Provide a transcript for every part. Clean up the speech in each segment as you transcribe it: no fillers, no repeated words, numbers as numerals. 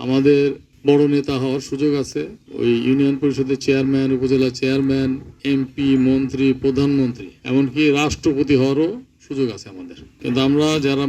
আমাদের বড় নেতা হওয়ার সুযোগ আছে। ওই ইউনিয়ন পরিষদের চেয়ারম্যান, উপজেলা চেয়ারম্যান, এমপি, মন্ত্রী, প্রধানমন্ত্রী, এমনকি রাষ্ট্রপতি হওয়ারও সুযোগ আছে আমাদের। কিন্তু আমরা যারা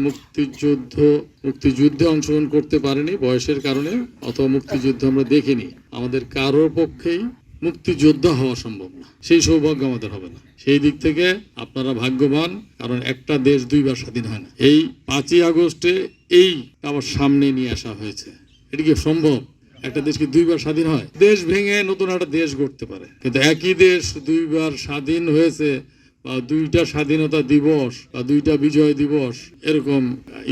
মুক্তিযুদ্ধে অংশগ্রহণ করতে পারিনি বয়সের কারণে, অথবা মুক্তিযুদ্ধ আমরা দেখিনি, আমাদের কারোর পক্ষেই মুক্তিযোদ্ধা হওয়া সম্ভব না। সেই সৌভাগ্য আমাদের হবে না। সেই দিক থেকে আপনারা ভাগ্যবান, কারণ একটা দেশ দুইবার স্বাধীন হয় না। এই 5ই আগস্টে এই আবার সামনে নিয়ে আসা হয়েছে। এটা কি সম্ভব? একটা দেশ কি দুইবার স্বাধীন হয়? দেশ ভেঙে নতুন একটা দেশ গড়তে পারে, কিন্তু একই দেশ দুইবার স্বাধীন হয়েছে বা 2টা স্বাধীনতা দিবস বা 2টা বিজয় দিবস এরকম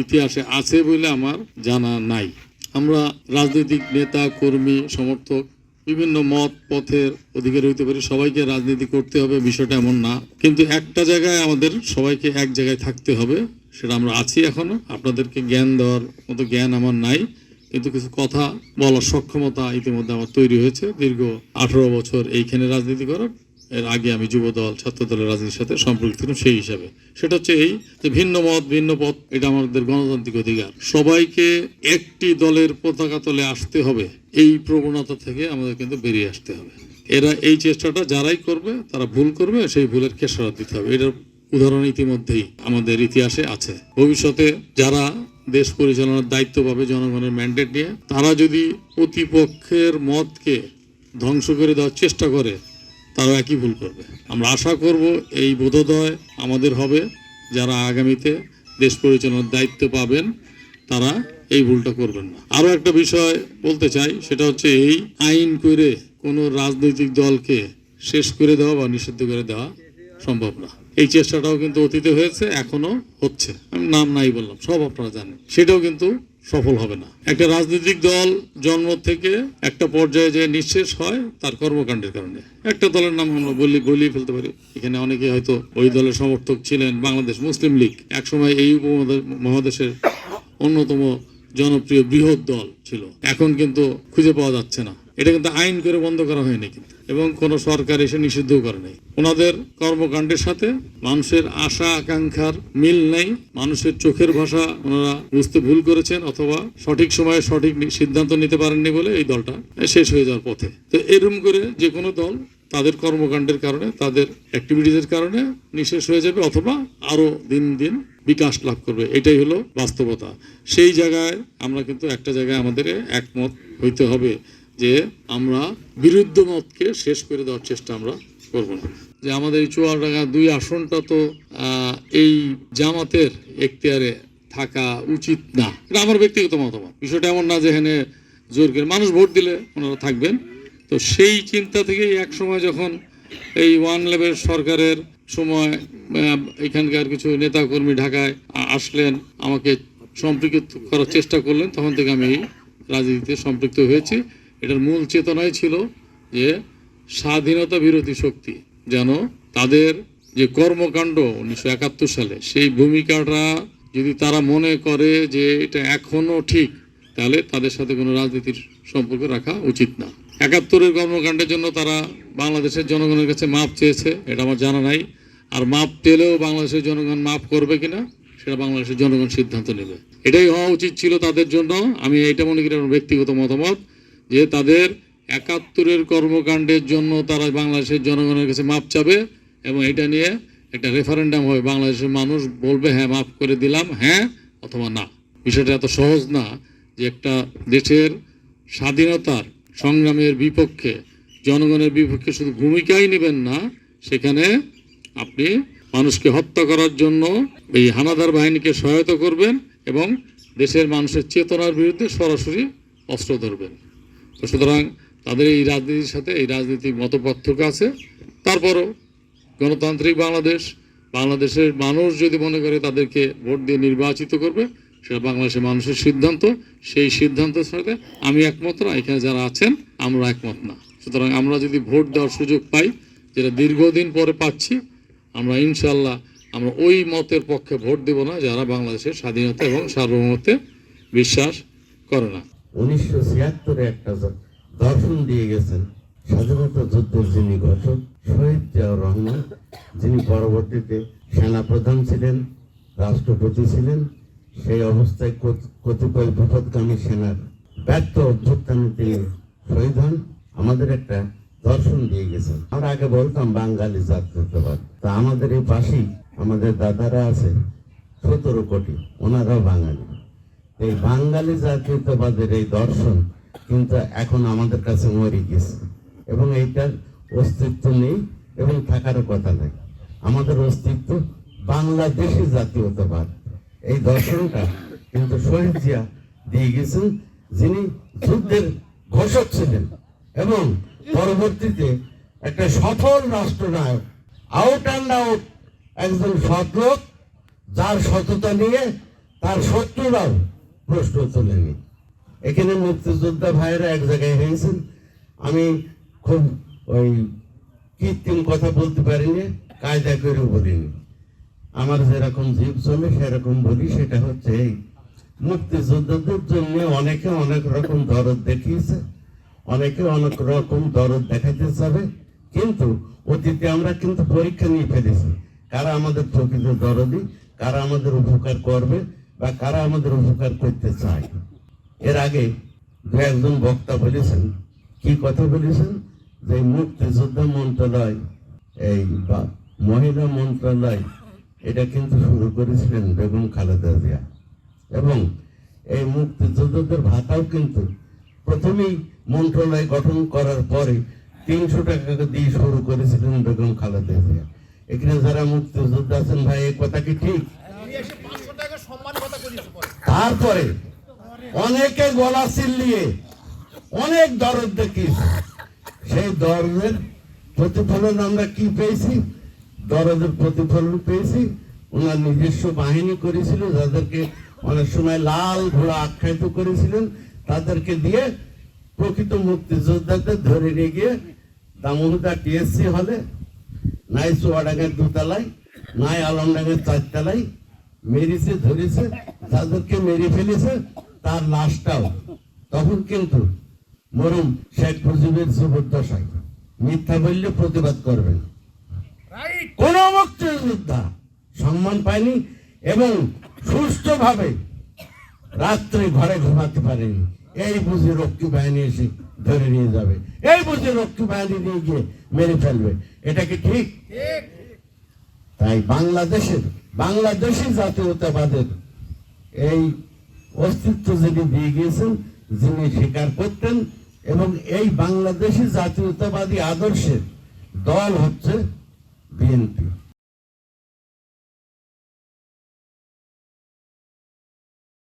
ইতিহাসে আছে বলে আমার জানা নাই। আমরা রাজনৈতিক নেতা, কর্মী, সমর্থক, বিভিন্ন মত পথের অধিকারী হইতে পারি, সবাইকে রাজনীতি করতে হবে বিষয়টা এমন না। কিন্তু একটা জায়গায় আমাদের সবাইকে এক জায়গায় থাকতে হবে, সেটা আমরা আছি এখনো। আপনাদেরকে জ্ঞান দেওয়ার মতো জ্ঞান আমার নাই, কিন্তু কিছু কথা বলার সক্ষমতা ইতিমধ্যে আমার তৈরি হয়েছে। দীর্ঘ 18 বছর এইখানে রাজনীতি করার, এর আগে আমি যুবদল, ছাত্রদলের রাজনীতির সাথে সম্পৃক্ত ছিলাম। সেই হিসাবে সেটা হচ্ছে এই যে ভিন্ন মত, ভিন্ন পথ, এটা আমাদের গণতান্ত্রিক অধিকার। সবাইকে একটি দলের পতাকা তলে আসতে হবে, এই প্রবণতা থেকে আমাদের কিন্তু বেরিয়ে আসতে হবে। এরা এই চেষ্টাটা যারাই করবে তারা ভুল করবে, সেই ভুলের খেসারত দিতে হবে। এটার উদাহরণ ইতিমধ্যেই আমাদের ইতিহাসে আছে। ভবিষ্যতে যারা দেশ পরিচালনার দায়িত্ব পাবে জনগণের ম্যান্ডেট নিয়ে, তারা যদি প্রতিপক্ষের মতকে ধ্বংস করে দেওয়ার চেষ্টা করে, তারা একই ভুল করবে। আমরা আশা করব এই বোধোদয় আমাদের হবে, যারা আগামীতে দেশ পরিচালনার দায়িত্ব পাবেন তারা এই ভুলটা করবেন না। আরও একটা বিষয় বলতে চাই, সেটা হচ্ছে এই আইন করে কোনো রাজনৈতিক দলকে শেষ করে দেওয়া বা নিষিদ্ধ করে দেওয়া সম্ভব না। এই চেষ্টাটাও কিন্তু অতীতে হয়েছে, এখনো হচ্ছে। আমি নাম নাই বললাম, সব আপনারা জানেন। সেটাও কিন্তু সফল হবে না। একটা রাজনৈতিক দল জন্ম থেকে একটা পর্যায়ে যে নিঃশেষ হয় তার কর্মকাণ্ডের কারণে। একটা দলের নাম আমরা বলি ফেলতে পারি, এখানে অনেকে হয়তো ওই দলের সমর্থক ছিলেন। বাংলাদেশ মুসলিম লীগ একসময় এই উপমহাদেশের অন্যতম জনপ্রিয় বৃহৎ দল ছিল, এখন কিন্তু খুঁজে পাওয়া যাচ্ছে না। এটা কিন্তু আইন করে বন্ধ করা হয়নি কিন্তু, এবং কোনো সরকার এসে নিষিদ্ধ করে নেই। ওনাদের কর্মকাণ্ডের সাথে মানুষের আশা আকাঙ্ক্ষার মিল নেই। মানুষের চোখের ভাষা ওনারা বুঝতে ভুল করেছেন, অথবা সঠিক সময়ে সঠিক সিদ্ধান্ত নিতে পারেননি বলে এই দলটা শেষ হয়ে যাওয়ার পথে। তো এরকম করে যে কোনো দল তাদের কর্মকাণ্ডের কারণে, তাদের অ্যাক্টিভিটিসের কারণে নিঃশেষ হয়ে যাবে, অথবা আরো দিন দিন বিকাশ লাভ করবে। এটাই হলো বাস্তবতা। সেই জায়গায় আমরা কিন্তু একটা জায়গায় আমাদের একমত হইতে হবে যে আমরা বিরুদ্ধ মতকে শেষ করে দেওয়ার চেষ্টা আমরা করব না। যে আমাদের এই চুয়াডাঙ্গা 2 আসনটা তো এই জামাতের এখতিয়ারে থাকা উচিত না, এটা আমার ব্যক্তিগত মতামত। বিষয়টা এমন না যে এখানে জোর করে মানুষ ভোট দিলে ওনারা থাকবেন। তো সেই চিন্তা থেকেই এক সময় যখন এই ওয়ান লেভেল সরকারের সময় এখানকার কিছু নেতাকর্মী ঢাকায় আসলেন, আমাকে সম্পৃক্ত করার চেষ্টা করলেন, তখন থেকে আমি এই রাজনীতিতে সম্পৃক্ত হয়েছি। এটার মূল চেতনাই ছিল যে স্বাধীনতা বিরোধী শক্তি যেন তাদের যে কর্মকাণ্ড 1971 সালে, সেই ভূমিকাটা যদি তারা মনে করে যে এটা এখনো ঠিক, তাহলে তাদের সাথে কোনো রাজনীতির সম্পর্ক রাখা উচিত না। 71-এর কর্মকাণ্ডের জন্য তারা বাংলাদেশের জনগণের কাছে মাপ চেয়েছে, এটা আমার জানা নাই। আর মাপ পেলেও বাংলাদেশের জনগণ মাপ করবে কিনা সেটা বাংলাদেশের জনগণ সিদ্ধান্ত নেবে। এটাই হওয়া উচিত ছিল তাদের জন্য। আমি এটা মনে করি আমার ব্যক্তিগত মতামত, যে তাদের 71-এর কর্মকাণ্ডের জন্য তারা বাংলাদেশের জনগণের কাছে মাপ চাবে, এবং এটা নিয়ে একটা রেফারেন্ডাম হবে। বাংলাদেশের মানুষ বলবে হ্যাঁ মাপ করে দিলাম, হ্যাঁ অথবা না। বিষয়টা এত সহজ না যে একটা দেশের স্বাধীনতার সংগ্রামের বিপক্ষে, জনগণের বিপক্ষে শুধু ভূমিকাই নেবেন না, সেখানে আপনি মানুষকে হত্যা করার জন্য এই হানাদার বাহিনীকে সহায়তা করবেন এবং দেশের মানুষের চেতনার বিরুদ্ধে সরাসরি অস্ত্র ধরবেন। তো সুতরাং তাদের এই রাজনীতির সাথে এই রাজনীতির মত পার্থক্য আছে। তারপরও গণতান্ত্রিক বাংলাদেশের মানুষ যদি মনে করে তাদেরকে ভোট দিয়ে নির্বাচিত করবে, সেটা বাংলাদেশের মানুষের সিদ্ধান্ত। সেই সিদ্ধান্তের সাথে আমি একমত না, এখানে যারা আছেন আমরা একমত না। সুতরাং আমরা যদি ভোট দেওয়ার সুযোগ পাই, যেটা দীর্ঘদিন পরে পাচ্ছি, আমরা ইনশাল্লাহ আমরা ওই মতের পক্ষে ভোট দেব না যারা বাংলাদেশের স্বাধীনতা এবং সার্বভৌমত্বে বিশ্বাস করে না। 1976-এ একটা দর্শন দিয়ে গেছেন স্বাধীনতা যুদ্ধের যিনি ঘটক শহীদ জিয়াউর রহমান, যিনি পরবর্তীতে সেনাপ্রধান ছিলেন, রাষ্ট্রপতি ছিলেন। সেই অবস্থায় কতিপয় বিপদগামী সেনার ব্যর্থ অভ্যুত্থানে তিনি শহীদ হন, আমাদের একটা দর্শন দিয়ে গেছেন। আমরা আগে বলতাম বাঙালি জাতীয়তাবাদ, তা আমাদের এই পাশেই আমাদের দাদারা আছে 17 কোটি, ওনারাও বাঙালি। এই বাঙালি জাতীয়তাবাদের এই দর্শন কিন্তু এখন আমাদের কাছে মরে গেছে এবং এইটার অস্তিত্ব নেই এবং থাকারও কথা নেই। আমাদের অস্তিত্ব বাংলাদেশি জাতীয়তাবাদ। এই দর্শনটা কিন্তু শহীদ জিয়া দিয়ে গেছেন, যিনি যুদ্ধের ঘোষক ছিলেন এবং পরবর্তীতে একটা সফল রাষ্ট্রনায়ক, আউট অ্যান্ড আউট একজন সৎ লোক, যার সততা নিয়ে তার শত্রুরাও প্রশ্ন তোলেনি। এখানে মুক্তিযোদ্ধা ভাইয়েরা এক জায়গায় হয়েছেন, আমি খুব ওই কৃত্রিম কথা বলতে পারিনি, কায়দা করে বলিনি। আমার যেরকম জীব চলে সেরকম বলি। সেটা হচ্ছে এই মুক্তিযোদ্ধাদের জন্য অনেকে অনেক রকম দরদ দেখিয়েছে, অনেকে অনেক রকম দরদ দেখাতে চাবে, কিন্তু অতীতে আমরা কিন্তু পরীক্ষা নিয়ে ফেলেছি কারা আমাদের প্রকৃত দরদি, কারা আমাদের উপকার করবে বা কারা আমাদের উপকার করতে চায়। এর আগে দু একজন বক্তা বলেছেন, কি কথা বলেছেন, যে মুক্তিযোদ্ধা মন্ত্রণালয় এই বা মহিলা মন্ত্রণালয় এটা কিন্তু শুরু করেছিলেন বেগম খালেদা জিয়া, এবং এই মুক্তিযোদ্ধাদের ভাতাও কিন্তু প্রথমেই মন্ত্রণালয় গঠন করার পরে 300 টাকা দিয়ে শুরু করেছিলেন বেগম খালেদা জিয়া। এখানে যারা মুক্তিযোদ্ধা আছেন ভাই, এই কথা কি ঠিক? তারপরে অনেকে গলা চিল্লিয়ে অনেক দরদ দেখিয়েছে, সেই দরদের প্রতিফলন আমরা কি পেয়েছি? দরদের প্রতিফলন পেয়েছি। ওনার নিজস্ব বাহিনী করেছিল, যাদেরকে অনেক সময় লাল ঘোড়া আখ্যায়িত করেছিলেন, তাদেরকে দিয়ে প্রকৃত মুক্তিযোদ্ধাদের ধরে নিয়ে গিয়ে দামোদা টিএসসি হলে, নাই চুয়াডাঙ্গার 2 তলায়, নাই আলমডাঙ্গার 4 তলায় মেরেছে, ধরেছে, যাদেরকে মেরে ফেলেছে তার লাশটাও তখন কিন্তু মরুম শেখ মুজিবের জীবদ্দশায় মিথ্যা বললে প্রতিবাদ করবেন। কোন মুক্তিযোদ্ধা সম্মান পায়নি এবং সুষ্ঠুভাবে রাত্রে ঘরে ঘুমাতে পারেনি। এই বুঝে রক্ষী বাহিনী এসে ধরে নিয়ে যাবে, এই বুঝে রক্ষী বাহিনী নিয়ে গিয়ে মেরে ফেলবে। এটা কি ঠিক? তাই বাংলাদেশি জাতীয়তাবাদের এই অস্তিত্ব যিনি দিয়ে গিয়েছেন, যিনি স্বীকার করতেন, এবং এই বাংলাদেশি জাতীয়তাবাদী আদর্শের দল হচ্ছে বিএনপি।